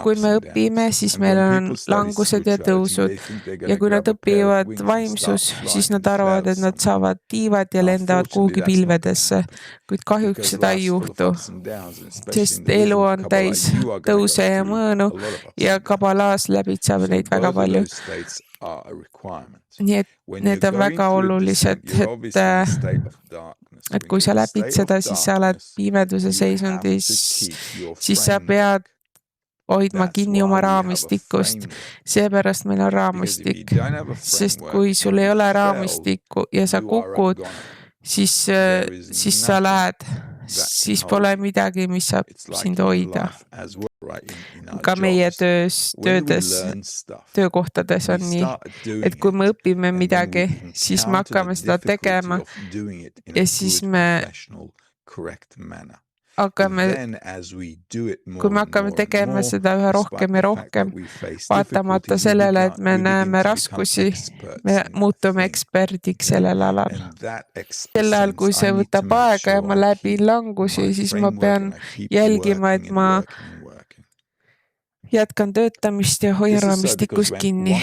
Kui me õpime, siis meil on langused ja tõusud ja kui nad õpivad vaimsus, siis nad arvavad, et nad saavad tiivad ja lendavad kuhugi pilvedesse, kuid kahjuks seda ei juhtu, sest elu on täis tõuse ja mõõnu ja kabalaas läbitseb neid väga palju. Nii et need on väga olulised, et kui sa läbid seda, siis sa oled pimeduse seisundis, siis sa pead hoidma kinni oma raamistikust. Seepärast meil on raamistik, sest kui sul ei ole raamistikku ja sa kukud, siis sa lähed, siis pole midagi, mis saab sind hoida. Ka meie töökohtades on nii, et kui me õpime midagi, siis me hakkame seda tegema ja siis kui me hakkame tegema seda üha rohkem ja rohkem, vaatamata sellele, et me näeme raskusi, me muutume eksperdiks sellel alal. Sel ajal, kui see võtab aega ja ma läbin langusi, siis ma pean jälgima, et ma jätkan töötamist ja hoian raamistikust kinni.